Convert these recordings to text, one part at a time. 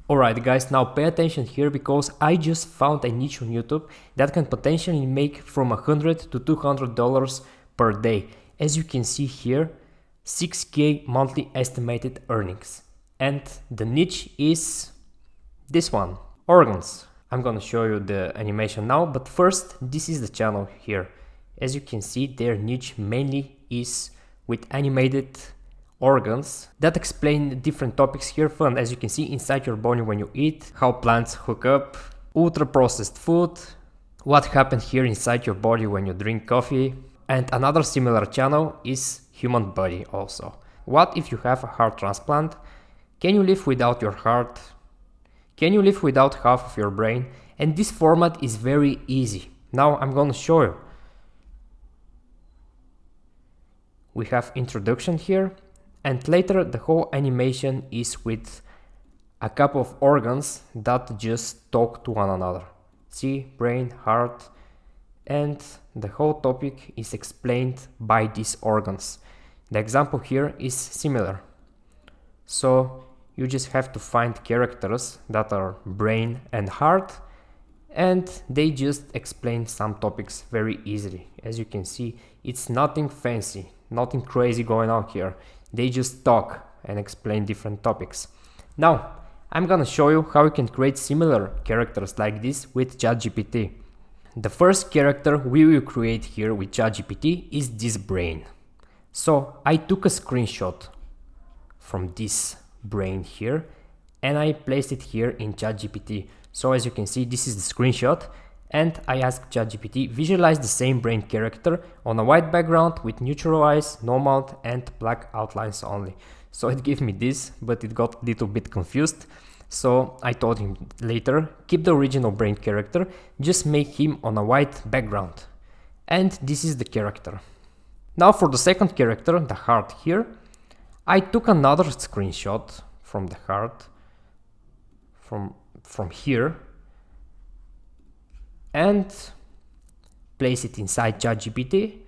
Alright guys, now pay attention here because I just found a niche on YouTube that can potentially make from $100 to $200 per day. As you can see here, 6K monthly estimated earnings. And the niche is this one, organs. I'm gonna show you the animation now, but first, this is the channel here. As you can see, their niche mainly is with animated organs that explain different topics here. Fun, as you can see, inside your body when you eat, how plants hook up, ultra processed food, what happened here inside your body when you drink coffee. And another similar channel is human body also. What if you have a heart transplant? Can you live without your heart? Can you live without half of your brain? And this format is very easy. Now I'm gonna show you. We have introduction here, and later the whole animation is with a couple of organs that just talk to one another. See, brain, heart, and the whole topic is explained by these organs. The example here is similar. So you just have to find characters that are brain and heart, and they just explain some topics very easily. As you can see, it's nothing fancy, nothing crazy going on here. They just talk and explain different topics. Now, I'm gonna show you how you can create similar characters like this with ChatGPT. The first character we will create here with ChatGPT is this brain. So I took a screenshot from this brain here and I placed it here in ChatGPT. So as you can see, this is the screenshot, and I asked ChatGPT visualize the same brain character on a white background with neutral eyes, no mouth, and black outlines only. So it gave me this, but it got a little bit confused. So I told him later, keep the original brain character, just make him on a white background. And this is the character. Now for the second character, the heart here, I took another screenshot from the heart, from here, and place it inside ChatGPT.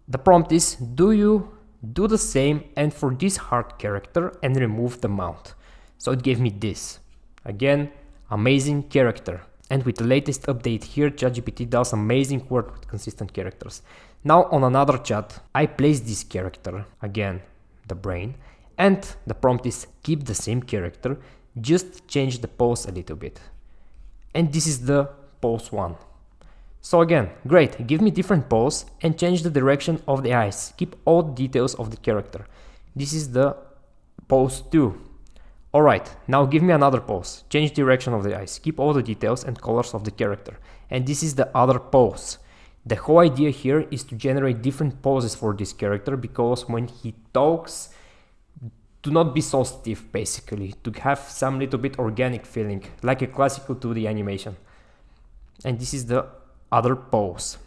The prompt is, do you do the same and for this heart character and remove the mouth? So it gave me this. Again, amazing character. And with the latest update here, ChatGPT does amazing work with consistent characters. Now on another chat, I place this character, again, the brain, and the prompt is keep the same character, just change the pose a little bit. And this is the pose 1. So again, great, give me different pose and change the direction of the eyes. Keep all the details of the character. This is the pose 2. Alright, now give me another pose. Change direction of the eyes. Keep all the details and colors of the character. And this is the other pose. The whole idea here is to generate different poses for this character, because when he talks, to not be so stiff basically, to have some little bit organic feeling, like a classical 2D animation. And this is the other pose.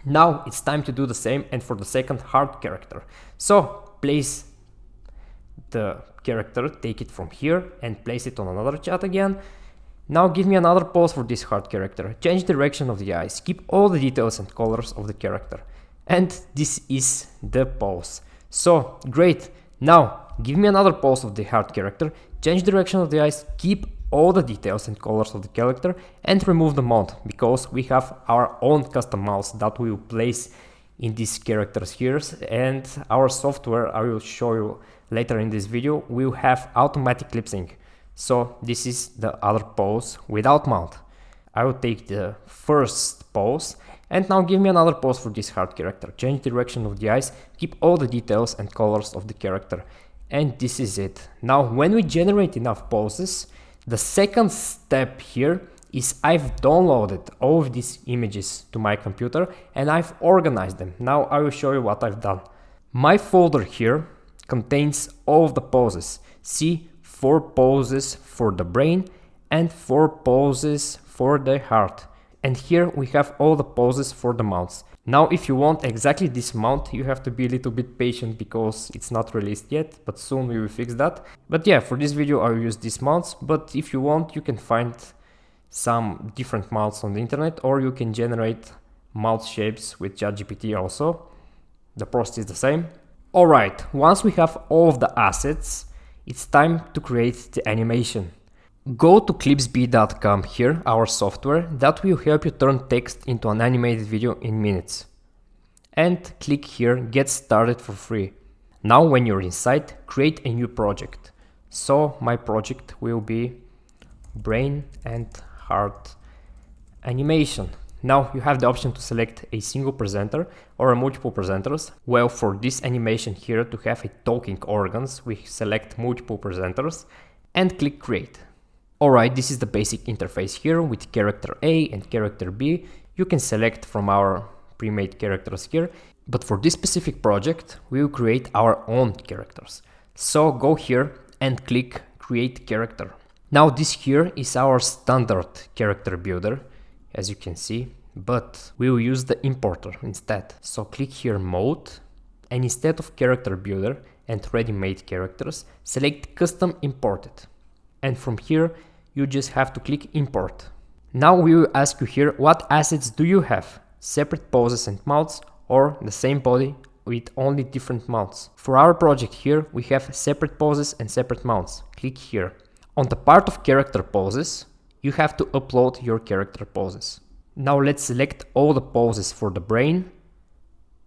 Now it's time to do the same and for the second heart character. So place the character, take it from here and place it on another chat again. Now give me another pose for this heart character. Change the direction of the eyes, keep all the details and colors of the character. And this is the pose. So great. Now give me another pose of the heart character, change the direction of the eyes, keep all the details and colors of the character, and remove the mouth, because we have our own custom mouths that we will place in these characters here, and our software, I will show you later in this video, will have automatic lip sync. So this is the other pose without mouth. I will take the first pose, and now give me another pose for this heart character. Change the direction of the eyes, keep all the details and colors of the character. And this is it. Now, when we generate enough poses, the second step here is I've downloaded all of these images to my computer and I've organized them. Now I will show you what I've done. My folder here contains all of the poses. See, 4 poses for the brain and 4 poses for the heart. And here we have all the poses for the mouths. Now if you want exactly this mount, you have to be a little bit patient because it's not released yet, but soon we will fix that. But yeah, for this video I will use these mounts, but if you want you can find some different mounts on the internet, or you can generate mouth shapes with ChatGPT also. The process is the same. Alright, once we have all of the assets, it's time to create the animation. Go to clipsb.com here, our software that will help you turn text into an animated video in minutes. And click here, get started for free. Now when you're inside, create a new project. So my project will be brain and heart animation. Now you have the option to select a single presenter or a multiple presenters. Well, for this animation here to have a talking organs, we select multiple presenters and click create. Alright, this is the basic interface here with character A and character B. You can select from our pre-made characters here, but for this specific project, we will create our own characters. So go here and click create character. Now this here is our standard character builder, as you can see, but we will use the importer instead. So click here mode, and instead of character builder and ready-made characters, select custom imported. And from here, you just have to click import. Now we will ask you here, what assets do you have? Separate poses and mouths, or the same body with only different mouths. For our project here, we have separate poses and separate mouths. Click here. On the part of character poses, you have to upload your character poses. Now let's select all the poses for the brain,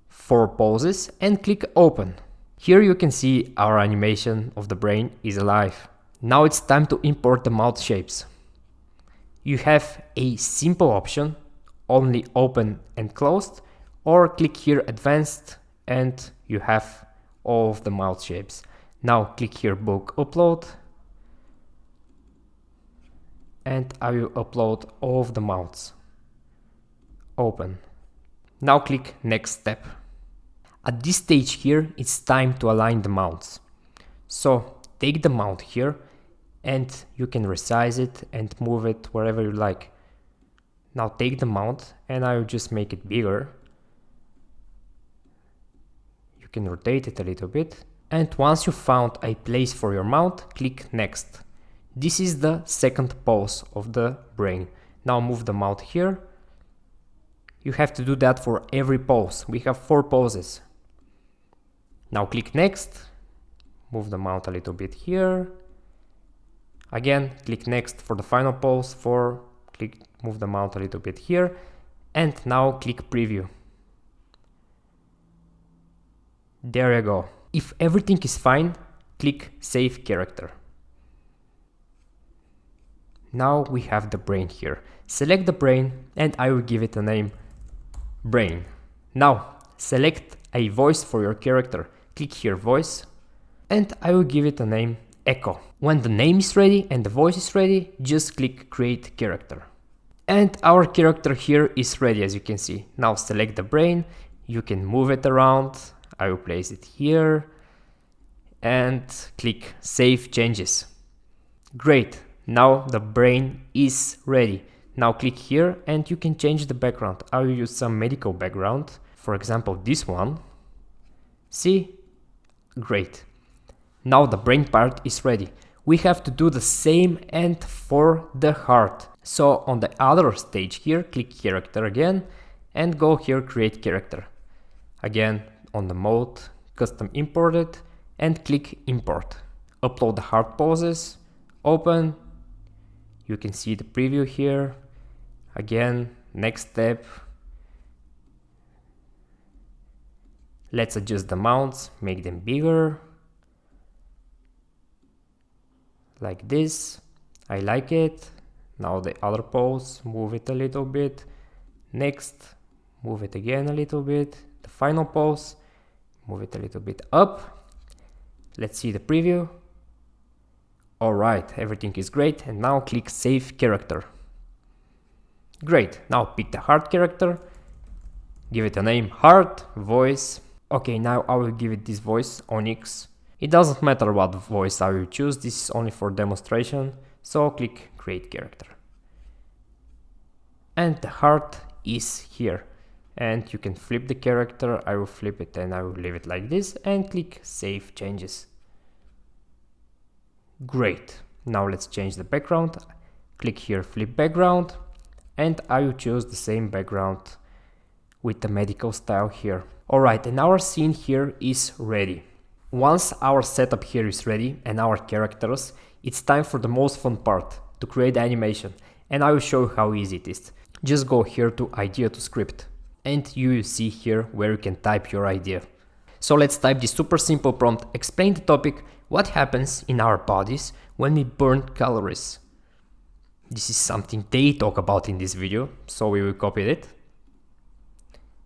4 poses, and click open. Here you can see our animation of the brain is alive. Now it's time to import the mouth shapes. You have a simple option, only open and closed, or click here advanced and you have all of the mouth shapes. Now click here book upload and I will upload all of the mouths. Open. Now click next step. At this stage here, it's time to align the mouths. So take the mouth here and you can resize it and move it wherever you like. Now take the mouth and I will just make it bigger. You can rotate it a little bit. And once you found a place for your mouth, click next. This is the second pose of the brain. Now move the mouth here. You have to do that for every pose. We have 4 poses. Now click next. Move the mouth a little bit here. Again, click next for the final pose. Move the mouth a little bit here. And now click preview. There you go. If everything is fine, click save character. Now we have the brain here. Select the brain and I will give it a name, brain. Now select a voice for your character. Click here voice and I will give it a name, echo. When the name is ready and the voice is ready, just click create character. And our character here is ready, as you can see. Now select the brain, you can move it around. I will place it here and click save changes. Great. Now the brain is ready. Now click here and you can change the background. I will use some medical background. For example, this one. See? Great. Now the brain part is ready. We have to do the same and for the heart. So on the other stage here, click character again and go here create character. Again on the mode, custom imported and click import. Upload the heart poses, open. You can see the preview here. Again, next step. Let's adjust the mounts, make them bigger. Like this. I like it. Now the other pose, move it a little bit. Next, move it again a little bit. The final pose, move it a little bit up. Let's see the preview. Alright, everything is great. And now click save character. Great, now pick the heart character. Give it a name, heart, voice. Okay, now I will give it this voice, Onyx. It doesn't matter what voice I will choose, this is only for demonstration. So click create character. And the heart is here. And you can flip the character, I will flip it and I will leave it like this and click save changes. Great. Now let's change the background. Click here flip background and I will choose the same background with the medical style here. Alright, and our scene here is ready. Once our setup here is ready and our characters, it's time for the most fun part, to create the animation, and I will show you how easy it is. Just go here to idea to script, and you will see here where you can type your idea. So let's type this super simple prompt, explain the topic, what happens in our bodies when we burn calories. This is something they talk about in this video, so we will copy it.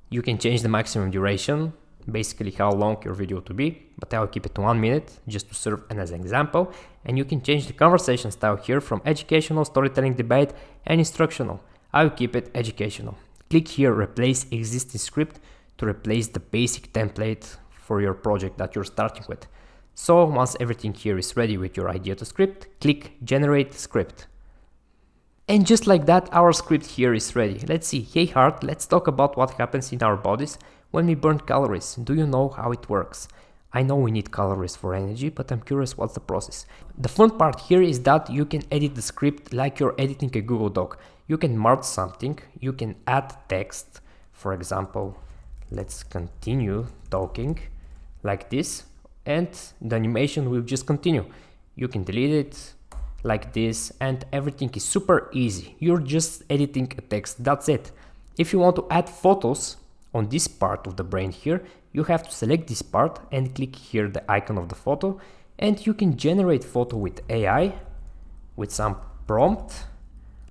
You can change the maximum duration, basically how long your video to be, but I will keep it to 1 minute just to serve as an example. And you can change the conversation style here from educational, storytelling, debate, and instructional. I will keep it educational. Click here replace existing script to replace the basic template for your project that you're starting with. So once everything here is ready with your idea to script, click generate script. And just like that, our script here is ready. Let's see. Hey Heart, let's talk about what happens in our bodies when we burn calories. Do you know how it works? I know we need calories for energy, but I'm curious what's the process. The fun part here is that you can edit the script like you're editing a Google Doc. You can merge something, you can add text. For example, let's continue talking like this, and the animation will just continue. You can delete it like this, and everything is super easy. You're just editing a text, that's it. If you want to add photos on this part of the brain here, you have to select this part and click here the icon of the photo, and you can generate photo with AI with some prompt,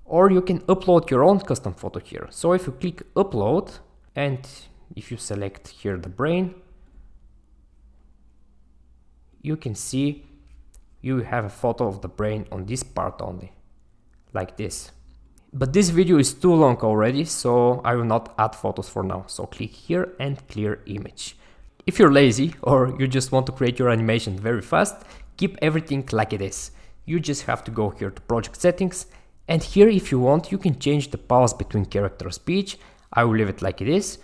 or you can upload your own custom photo here. So if you click upload and if you select here the brain, you can see you have a photo of the brain on this part only, like this. But this video is too long already, so I will not add photos for now. So click here and clear image. If you're lazy or you just want to create your animation very fast, keep everything like it is. You just have to go here to project settings, and here if you want you can change the pause between character speech. I will leave it like it is,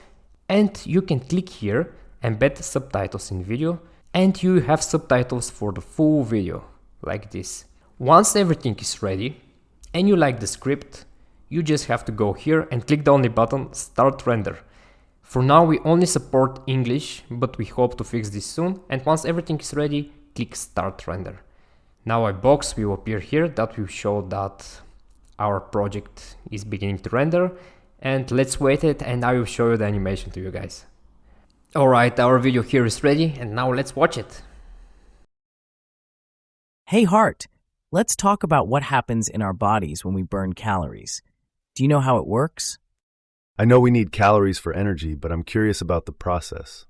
and you can click here embed subtitles in video, and you have subtitles for the full video like this. Once everything is ready and you like the script, you just have to go here and click the only button, start render. For now we only support English, but we hope to fix this soon, and once everything is ready, click start render. Now a box will appear here that will show that our project is beginning to render, and let's wait it and I will show you the animation to you guys. Alright, our video here is ready, and now let's watch it. Hey Heart, let's talk about what happens in our bodies when we burn calories. Do you know how it works? I know we need calories for energy, but I'm curious about the process.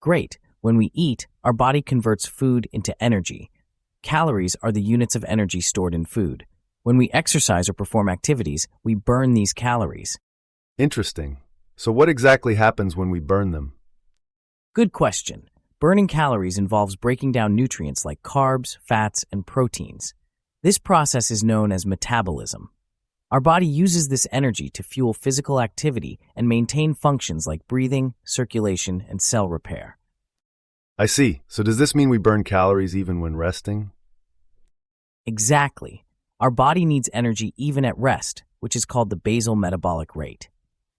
Great. When we eat, our body converts food into energy. Calories are the units of energy stored in food. When we exercise or perform activities, we burn these calories. Interesting. So what exactly happens when we burn them? Good question. Burning calories involves breaking down nutrients like carbs, fats, and proteins. This process is known as metabolism. Our body uses this energy to fuel physical activity and maintain functions like breathing, circulation, and cell repair. I see. So does this mean we burn calories even when resting? Exactly. Our body needs energy even at rest, which is called the basal metabolic rate.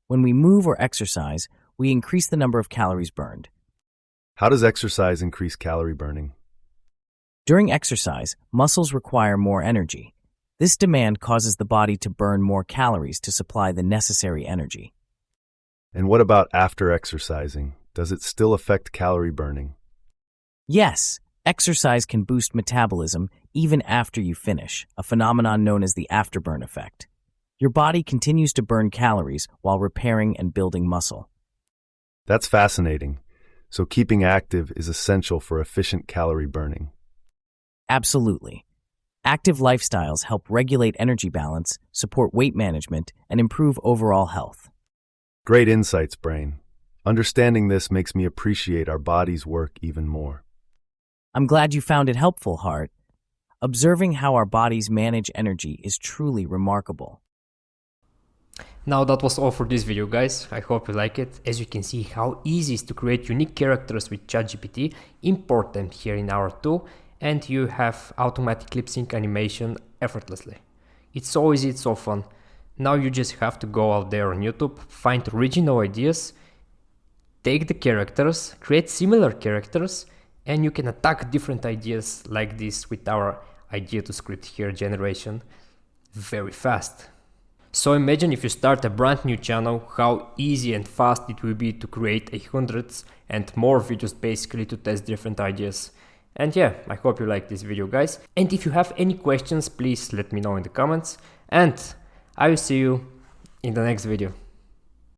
When we move or exercise, we increase the number of calories burned. How does exercise increase calorie burning? During exercise, muscles require more energy. This demand causes the body to burn more calories to supply the necessary energy. And what about after exercising? Does it still affect calorie burning? Yes, exercise can boost metabolism even after you finish, a phenomenon known as the afterburn effect. Your body continues to burn calories while repairing and building muscle. That's fascinating. So keeping active is essential for efficient calorie burning. Absolutely. Active lifestyles help regulate energy balance, support weight management, and improve overall health. Great insights, Brain. Understanding this makes me appreciate our body's work even more. I'm glad you found it helpful, Heart. Observing how our bodies manage energy is truly remarkable. Now that was all for this video, guys. I hope you like it. As you can see how easy it is to create unique characters with ChatGPT, import them here in our tool, and you have automatic lip sync animation effortlessly. It's so easy, it's so fun. Now you just have to go out there on YouTube, find original ideas, take the characters, create similar characters, and you can attack different ideas like this with our idea to script hair generation very fast. So imagine if you start a brand new channel, how easy and fast it will be to create hundreds and more videos basically to test different ideas. And yeah, I hope you like this video, guys. And if you have any questions, please let me know in the comments. And I will see you in the next video.